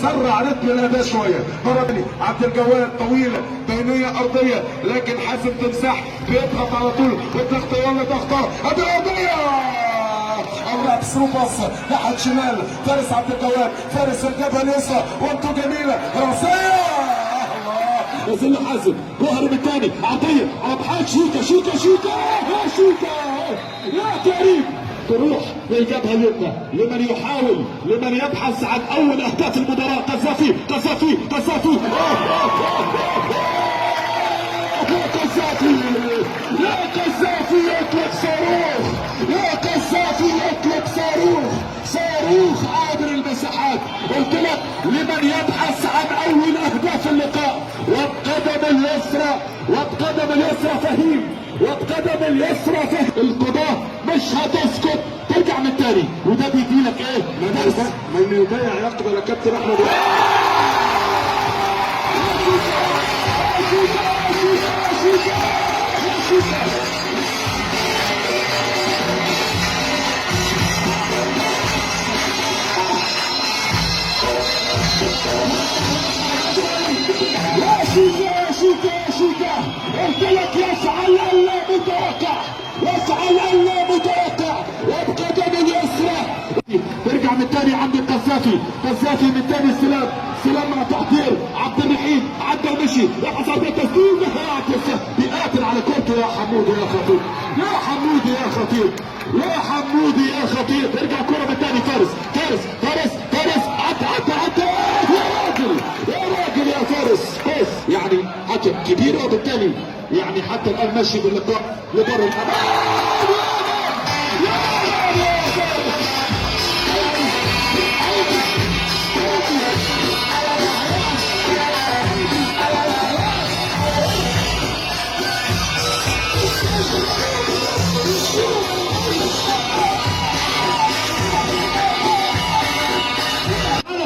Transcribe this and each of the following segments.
سرع رتم الاداء شويه. مره ثانيه عبد الجواد طويله بينيه ارضيه، لكن حازم تمسح بيضغط على طول والضغط يلا ضغطه هذه الارضيه. اللاعب ثرو باص ناحيه شمال، فارس عبد الجواد، فارس الجبهه اليسرى وانتو جميله راسيه. يزل حازم مهرب الثاني عطيه عبد شوكه شوكه شوكه يا شوكه يا كريم تروح للجبهه اليمنى لمن يحاول لمن يبحث عن اول اهداف المباراه. قذافي قذافي قذافي يا قذافي يا قذافي يطلق صاروخ يا قذافي يطلق صاروخ صاروخ عابر المساحات. قلت لك لمن يبحث عن اول اهداف اللقاء وبقدم اليسرى وبقدم اليسرى فهيم وبقدم اليسرى فهيم. القضاة مش هتسكت ترجع من تاني وده بيدي لك ايه؟ من يضيع يقبل يا كابتن احمد. يا شوكة قلت لك يفعل الا متوقع يفعل الا متوقع وبقدم اليسرى. ترجع من تاني عند القذافي قذافي من تاني استلام مع تحضير عبد الرحيم عدى ومشي يحصل على التسديد بيقاتل على كورته. يا حمودي يا خطيب يا حمودي يا خطيب يا حمودي يا خطيب. ارجع كرة من تاني فارس عدى يا راجل يا فارس بس يعني حكم كبير وبالتالي يعني حتى الان ماشي باللقاء لبر الامام.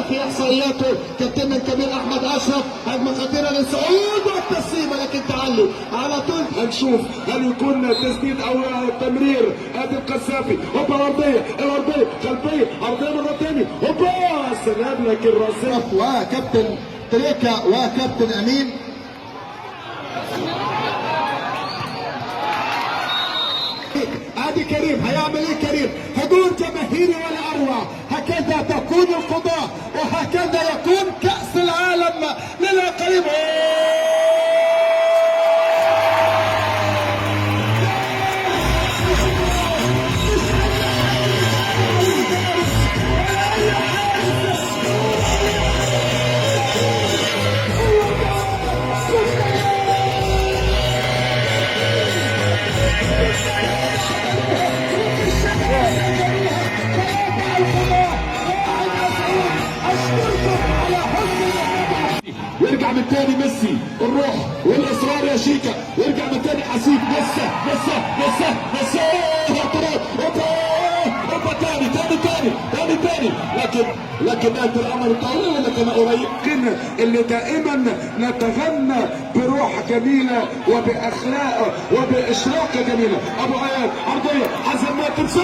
في احصائياته كابتن الكبير احمد اشرف هجمه خطيره للسعود والتسليمه، لكن تعلق على طول. هنشوف هل يكون تسديد او تمرير. ادي القذافي هوبا الارضيه خلفيه ارضيه مره ثانيه هوبا سلام لك الراسيه. وكابتن تريكا وكابتن امين. ادي كريم هيعمل ايه؟ كريم هجوم جماهيري ولا اروع. هكذا تكون القضاء وهكذا يكون كأس العالم للأقاليم. يرجع من تاني ميسي الروح والاصرار يا شيكا. يرجع من تاني حسيب لسه اوبا تاني لكن نهايه الامر طويل ولا كان قريب. اللي دائما نتغنى بروح جميله وباخلاق وباشراقه جميله. ابو عياد عرضيه حسن ما تمسح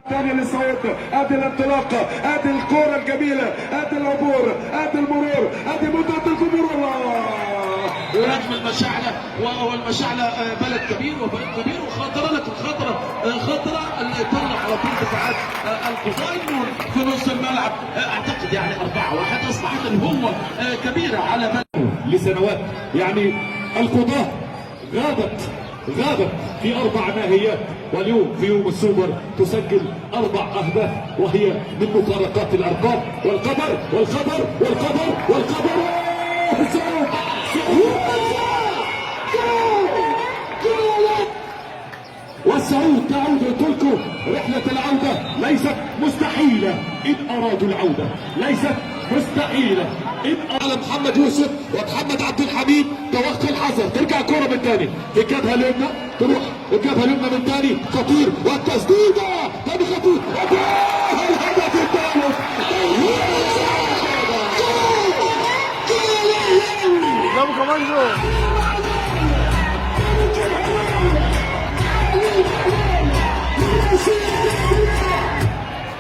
ثاني للصعود. ادي الانطلاقه ادي الكره الجميله ادي العبور ادي المرور ادي متعه الجمهور. نجم المشاعله والمشاعله بلد كبير وفريق كبير وخطره، لكن خطره اللي طلع على طول دفاعات القضاء في نص الملعب. اعتقد يعني 4-1 اصبحت الهمه كبيره على لسنوات. يعني القضاء غابت في 4 ناهيات، واليوم في يوم السوبر تسجل 4 أهداف وهي من مفارقات الارقام. والقدر والسعود تعود. قلت لكم رحلة العودة ليست مستحيلة إن أرادوا العودة، ليست مستحيلة إن على محمد يوسف ومحمد عبد الحميد توخى الحذر. ترجع كرة من تاني في الجبهة اليمنى تروح الجبهه اليمنى من تاني خطير والتسديده تاني خطير الهدف الثالث جابوا كمان جول.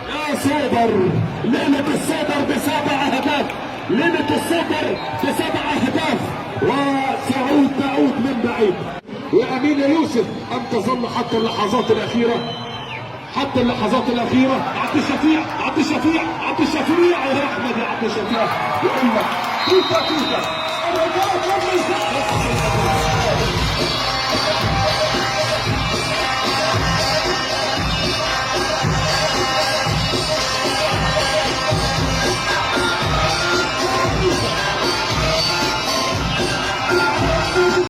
يا سوبر ليلة السوبر ب7 أهداف، ليلة السوبر ب7 أهداف، وسعود تعود من بعيد. وأمين يوسف أن تظل حتى اللحظات الأخيرة، حتى اللحظات الأخيرة. عبد الشفيع عبد الشفيع عبد الشفيع يا أحمد يا عبد الشفيع، يقول لك توتا توتا الرجاء